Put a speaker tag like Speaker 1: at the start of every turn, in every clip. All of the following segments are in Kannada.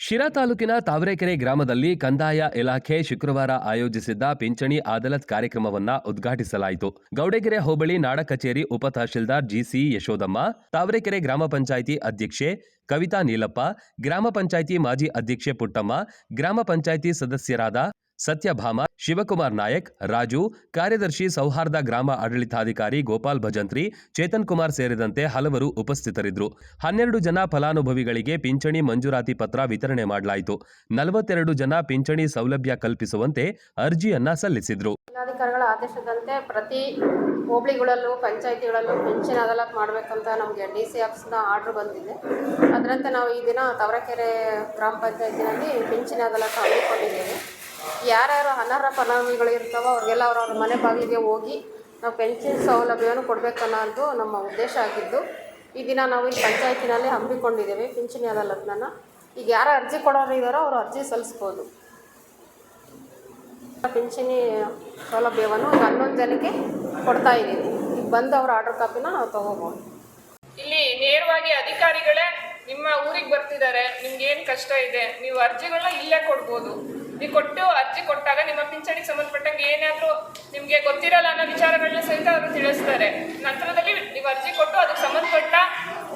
Speaker 1: ಶಿರಾ ತಾಲೂಕಿನ ತಾವರೆಕೆರೆ ಗ್ರಾಮದಲ್ಲಿ ಕಂದಾಯ ಇಲಾಖೆ ಶುಕ್ರವಾರ ಆಯೋಜಿಸಿದ್ದ ಪಿಂಚಣಿ ಅದಾಲತ್ ಕಾರ್ಯಕ್ರಮವನ್ನ ಉದ್ಘಾಟಿಸಲಾಯಿತು. ಗೌಡಗೆರೆ ಹೋಬಳಿ ನಾಡ ಕಚೇರಿ ಉಪ ತಹಶೀಲ್ದಾರ್ ಜಿಸಿ ಯಶೋದಮ್ಮ, ತಾವರೆಕೆರೆ ಗ್ರಾಮ ಪಂಚಾಯಿತಿ ಅಧ್ಯಕ್ಷೆ ಕವಿತಾ ನೀಲಪ್ಪ, ಗ್ರಾಮ ಪಂಚಾಯಿತಿ ಮಾಜಿ ಅಧ್ಯಕ್ಷೆ ಪುಟ್ಟಮ್ಮ, ಗ್ರಾಮ ಪಂಚಾಯಿತಿ ಸದಸ್ಯರಾದ ಸತ್ಯಭಾಮ, ಶಿವಕುಮಾರ್ ನಾಯಕ್, ರಾಜು, ಕಾರ್ಯದರ್ಶಿ ಸೌಹಾರ್ದ ಗ್ರಾಮ ಆಡಳಿತಾಧಿಕಾರಿ ಗೋಪಾಲ್ ಭಜಂತ್ರಿ, ಚೇತನ್ ಕುಮಾರ್ ಸೇರಿದಂತೆ ಹಲವರು ಉಪಸ್ಥಿತರಿದ್ದರು. 12 ಜನ ಫಲಾನುಭವಿಗಳಿಗೆ ಪಿಂಚಣಿ ಮಂಜೂರಾತಿ ಪತ್ರ ವಿತರಣೆ ಮಾಡಲಾಯಿತು. 42 ಜನ ಪಿಂಚಣಿ ಸೌಲಭ್ಯ ಕಲ್ಪಿಸುವಂತೆ ಅರ್ಜಿಯನ್ನ ಸಲ್ಲಿಸಿದ್ರು.
Speaker 2: ಜಿಲ್ಲಾಧಿಕಾರಿಗಳ ಆದೇಶದಂತೆ ಪ್ರತಿ ಹೋಬಳಿಗಳಲ್ಲೂ ಪಂಚಾಯಿತಿಗಳಲ್ಲೂ ಪಿಂಚಣಿ ಅದಾಲತ್ ಮಾಡಬೇಕಂತ ನಮಗೆ ಡಿಸಿ ಆಫೀಸ್ನ ಆರ್ಡರ್ ಬಂದಿದೆ. ಅದರಂತೆ ನಾವು ಈ ದಿನ ತಾವರೆಕೆರೆ ಗ್ರಾಮ ಪಂಚಾಯಿತಿನಲ್ಲಿ ಪಿಂಚಣಿ ಅದಾಲತ್ ಹಮ್ಮಿಕೊಂಡಿದ್ದೇವೆ. ಯಾರ್ಯಾರು ಅನರ್ಹ ಫಲಾನುಭವಿಗಳು ಇರ್ತಾವೋ ಅವ್ರಿಗೆಲ್ಲ ಅವ್ರವ್ರ ಮನೆ ಬಾಗಿಲಿಗೆ ಹೋಗಿ ನಾವು ಪೆನ್ಷನ್ ಸೌಲಭ್ಯವನ್ನು ಕೊಡಬೇಕನ್ನೋದು ನಮ್ಮ ಉದ್ದೇಶ ಆಗಿದ್ದು, ಈ ದಿನ ನಾವು ಈ ಪಂಚಾಯತಿನಲ್ಲಿ ಹಮ್ಮಿಕೊಂಡಿದ್ದೇವೆ ಪಿಂಚಣಿ ಅದಾಲತ್ನ. ಈಗ ಯಾರು ಅರ್ಜಿ ಕೊಡೋರು ಇದ್ದಾರೋ ಅವರು ಅರ್ಜಿ ಸಲ್ಲಿಸ್ಬೋದು. ಪಿಂಚಣಿ ಸೌಲಭ್ಯವನ್ನು 11 ಜನಕ್ಕೆ ಕೊಡ್ತಾ ಇದ್ದೀವಿ. ಈಗ ಬಂದು ಅವ್ರ ಆರ್ಡರ್ ಕಾಪಿನ ನಾವು ತೊಗೋಬೋದು.
Speaker 3: ಇಲ್ಲಿ ನೇರವಾಗಿ ಅಧಿಕಾರಿಗಳೇ ನಿಮ್ಮ ಊರಿಗೆ ಬರ್ತಿದ್ದಾರೆ, ನಿಮ್ಗೆ ಏನು ಕಷ್ಟ ಇದೆ ನೀವು ಅರ್ಜಿಗಳನ್ನ ಇಲ್ಲೇ ಕೊಡ್ಬೋದು. ನೀವು ಕೊಟ್ಟು ಅರ್ಜಿ ಕೊಟ್ಟಾಗ ನಿಮ್ಮ ಪಿಂಚಣಿಗೆ ಸಂಬಂಧಪಟ್ಟಂಗೆ ಏನಾದರೂ ನಿಮಗೆ ಗೊತ್ತಿರಲ್ಲ ಅನ್ನೋ ವಿಚಾರಗಳನ್ನ ಸಹಿತ ಅವರು ತಿಳಿಸ್ತಾರೆ. ನಂತರದಲ್ಲಿ ನೀವು ಅರ್ಜಿ ಕೊಟ್ಟು ಅದಕ್ಕೆ ಸಂಬಂಧಪಟ್ಟ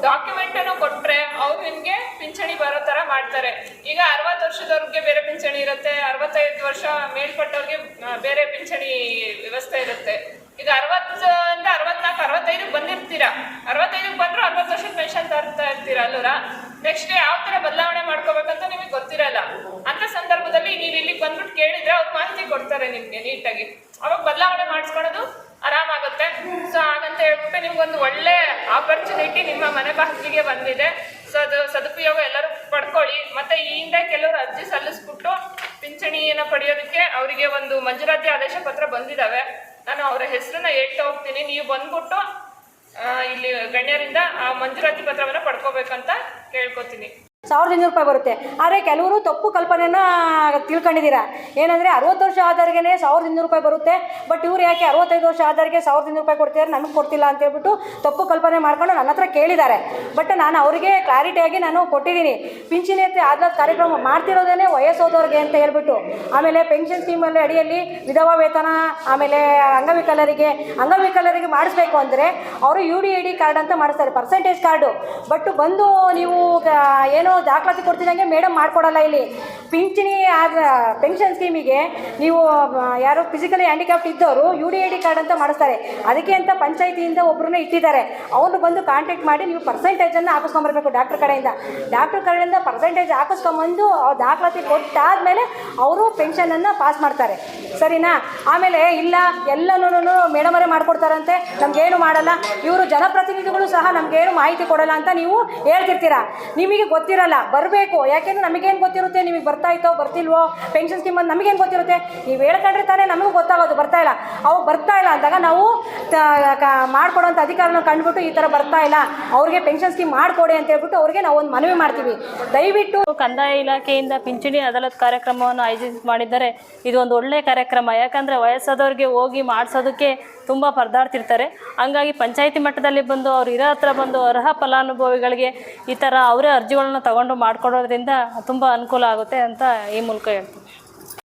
Speaker 3: ಡಾಕ್ಯುಮೆಂಟನ್ನು ಕೊಟ್ಟರೆ ಅವರು ನಿಮಗೆ ಪಿಂಚಣಿ ಬರೋ ಥರ ಮಾಡ್ತಾರೆ. ಈಗ 60 ವರ್ಷದವ್ರಿಗೆ ಬೇರೆ ಪಿಂಚಣಿ ಇರುತ್ತೆ, 65 ವರ್ಷ ಮೇಲ್ಪಟ್ಟವ್ರಿಗೆ ಬೇರೆ ಪಿಂಚಣಿ ವ್ಯವಸ್ಥೆ ಇರುತ್ತೆ. ಈಗ 60 64 65 ಬಂದಿರ್ತೀರಾ, 65 ಬಂದರೂ 60 ವರ್ಷದ ಪೆನ್ಷನ್ ತರ್ತಾ ಇರ್ತೀರಾ ಅಲ್ಲೂರ. ನೆಕ್ಸ್ಟ್ ಯಾವ ಥರ ಬದಲಾವಣೆ ಮಾಡ್ಕೋಬೇಕಂತ ನಿಮಗೆ ಗೊತ್ತಿರಲ್ಲ. ಅಂಥ ಸಂದರ್ಭದಲ್ಲಿ ನೀವು ಇಲ್ಲಿಗೆ ಬಂದ್ಬಿಟ್ಟು ಕೇಳಿದ್ರೆ ಅವ್ರು ಮಾಹಿತಿ ಕೊಡ್ತಾರೆ ನಿಮಗೆ ನೀಟಾಗಿ. ಅವಾಗ ಬದಲಾವಣೆ ಮಾಡಿಸ್ಕೊಳ್ಳೋದು ಆರಾಮಾಗುತ್ತೆ. ಸೊ ಹಾಗಂತ ಹೇಳ್ಬಿಟ್ಟು ನಿಮ್ಗೊಂದು ಒಳ್ಳೆ ಆಪರ್ಚುನಿಟಿ ನಿಮ್ಮ ಮನೆ ಬಾಗಿಲಿಗೆ ಬಂದಿದೆ. ಸೊ ಅದು ಸದುಪಯೋಗ ಎಲ್ಲರೂ ಪಡ್ಕೊಳ್ಳಿ. ಮತ್ತು ಈ ಹಿಂದೆ ಕೆಲವರು ಅರ್ಜಿ ಸಲ್ಲಿಸ್ಬಿಟ್ಟು ಪಿಂಚಣಿಯನ್ನು ಪಡೆಯೋದಕ್ಕೆ ಅವರಿಗೆ ಒಂದು ಮಂಜೂರಾತಿ ಆದೇಶ ಪತ್ರ ಬಂದಿದ್ದಾವೆ. ನಾನು ಅವರ ಹೆಸರನ್ನ ಹೇಳ್ತಾ ಹೋಗ್ತೀನಿ. ನೀವು ಬಂದ್ಬಿಟ್ಟು ಇಲ್ಲಿ ಗಣ್ಯರಿಂದ ಆ ಮಂಜೂರಾತಿ ಪತ್ರವನ್ನು ಪಡ್ಕೋಬೇಕಂತ ಕೇಳ್ಕೊತೀನಿ.
Speaker 4: 1500 ರೂಪಾಯಿ ಬರುತ್ತೆ. ಆದರೆ ಕೆಲವರು ತಪ್ಪು ಕಲ್ಪನೆನ ತಿಳ್ಕೊಂಡಿದ್ದೀರಾ. ಏನಂದರೆ 60 ವರ್ಷ ಆದವ್ರಿಗೆ 1200 ರೂಪಾಯಿ ಬರುತ್ತೆ, ಬಟ್ ಇವ್ರು ಯಾಕೆ 65 ವರ್ಷ ಆದವ್ರಿಗೆ 1200 ರೂಪಾಯಿ ಕೊಡ್ತಿದ್ದಾರೆ, ನಮಗೆ ಕೊಡ್ತಿಲ್ಲ ಅಂತ ಹೇಳ್ಬಿಟ್ಟು ತಪ್ಪು ಕಲ್ಪನೆ ಮಾಡ್ಕೊಂಡು ನನ್ನ ಹತ್ರ ಕೇಳಿದ್ದಾರೆ. ಬಟ್ ನಾನು ಅವರಿಗೆ ಕ್ಲಾರಿಟಿಯಾಗಿ ನಾನು ಕೊಟ್ಟಿದ್ದೀನಿ. ಪಿಂಚಣಿ ಅದಾಲತ್ ಕಾರ್ಯಕ್ರಮ ಮಾಡ್ತಿರೋದೇ ವಯಸ್ಸೋದವ್ರಿಗೆ ಅಂತ ಹೇಳ್ಬಿಟ್ಟು. ಆಮೇಲೆ ಪೆನ್ಷನ್ ಸ್ಕೀಮಲ್ಲಿ ಅಡಿಯಲ್ಲಿ ವಿಧವಾ ವೇತನ, ಆಮೇಲೆ ಅಂಗವಿಕಲರಿಗೆ ಮಾಡಿಸ್ಬೇಕು ಅಂದರೆ ಅವರು UDID ಕಾರ್ಡ್ ಅಂತ ಮಾಡಿಸ್ತಾರೆ, ಪರ್ಸೆಂಟೇಜ್ ಕಾರ್ಡು. ಬಟ್ ಬಂದು ನೀವು ಏನೋ ದಾಖಲಾತಿ ಕೊಡ್ತಿದ್ದಂಗೆ ಮೇಡಮ್ ಮಾಡ್ಕೊಡಲ್ಲ. ಇಲ್ಲಿ ಪಿಂಚಣಿ ಪೆನ್ಷನ್ ಸ್ಕೀಮಿಗೆ ನೀವು ಯಾರು ಫಿಸಿಕಲಿ ಹ್ಯಾಂಡಿಕ್ಯಾಪ್ಟ್ ಇದ್ದವರು UDID ಕಾರ್ಡ್ ಅಂತ ಮಾಡಿಸ್ತಾರೆ. ಅದಕ್ಕೆ ಅಂತ ಪಂಚಾಯಿತಿಯಿಂದ ಒಬ್ಬರನ್ನ ಇಟ್ಟಿದ್ದಾರೆ. ಅವನು ಬಂದು ಕಾಂಟ್ಯಾಕ್ಟ್ ಮಾಡಿ ನೀವು ಪರ್ಸೆಂಟೇಜನ್ನು ಹಾಕಿಸ್ಕೊಂಬರ್ಬೇಕು. ಡಾಕ್ಟರ್ ಕಡೆಯಿಂದ ಪರ್ಸೆಂಟೇಜ್ ಹಾಕಿಸ್ಕೊಂಬಂದು ದಾಖಲಾತಿ ಕೊಟ್ಟಾದಮೇಲೆ ಅವರು ಪೆನ್ಷನನ್ನು ಪಾಸ್ ಮಾಡ್ತಾರೆ. ಸರಿನಾ? ಆಮೇಲೆ ಇಲ್ಲ ಎಲ್ಲನೂ ಮೇಡಮರೇ ಮಾಡಿಕೊಡ್ತಾರಂತೆ, ನಮಗೇನು ಮಾಡಲ್ಲ, ಇವರು ಜನಪ್ರತಿನಿಧಿಗಳು ಸಹ ನಮಗೇನು ಮಾಹಿತಿ ಕೊಡಲ್ಲ ಅಂತ ನೀವು ಹೇಳ್ತಿರ್ತೀರ. ನಿಮಗೆ ಗೊತ್ತಿರಲ್ಲ, ಬರಬೇಕು. ಯಾಕೆಂದರೆ ನಮಗೇನು ಗೊತ್ತಿರುತ್ತೆ ನಿಮಗೆ ಬರ್ತಾಯಿತ್ತೋ ಬರ್ತಿಲ್ವೋ ಪೆನ್ಷನ್ ಸ್ಕೀಮ್ ಅಂತ ನಮಗೇನು ಗೊತ್ತಿರುತ್ತೆ? ನೀವು ಹೇಳ್ಕೊಂಡ್ರೆ ತಾನೇ ನಮಗೂ ಗೊತ್ತಾಗೋದು. ಬರ್ತಾ ಇಲ್ಲ ಅಂದಾಗ ನಾವು ಮಾಡಿಕೊಡೋಂಥ ಅಧಿಕಾರನ ಕಂಡುಬಿಟ್ಟು ಈ ಥರ ಬರ್ತಾ ಇಲ್ಲ, ಅವ್ರಿಗೆ ಪೆನ್ಷನ್ ಸ್ಕೀಮ್ ಮಾಡಿಕೊಡಿ ಅಂತ ಹೇಳ್ಬಿಟ್ಟು ಅವ್ರಿಗೆ ನಾವು ಒಂದು ಮನವಿ ಮಾಡ್ತೀವಿ. ದಯವಿಟ್ಟು
Speaker 5: ಕಂದಾಯ ಇಲಾಖೆಯಿಂದ ಪಿಂಚಣಿ ಅದಾಲತ್ ಕಾರ್ಯಕ್ರಮವನ್ನು ಆಯೋಜಿಸಿ ಮಾಡಿದ್ದಾರೆ. ಇದು ಒಂದು ಒಳ್ಳೆಯ ಕಾರ್ಯಕ್ರಮ. ಯಾಕಂದರೆ ವಯಸ್ಸಾದವ್ರಿಗೆ ಹೋಗಿ ಮಾಡಿಸೋದಕ್ಕೆ ತುಂಬ ಪರದಾಡ್ತಿರ್ತಾರೆ. ಹಂಗಾಗಿ ಪಂಚಾಯಿತಿ ಮಟ್ಟದಲ್ಲಿ ಬಂದು ಅವ್ರು ಇರೋ ಹತ್ರ ಬಂದು ಅರ್ಹ ಫಲಾನುಭವಿಗಳಿಗೆ ಈ ಥರ ಅವರೇ ಅರ್ಜಿಗಳನ್ನ ತಗೊಂಡು ಮಾಡಿಕೊಡೋದ್ರಿಂದ ತುಂಬ ಅನುಕೂಲ ಆಗುತ್ತೆ ಅಂತ ಈ ಮೂಲಕ ಹೇಳ್ತೀನಿ.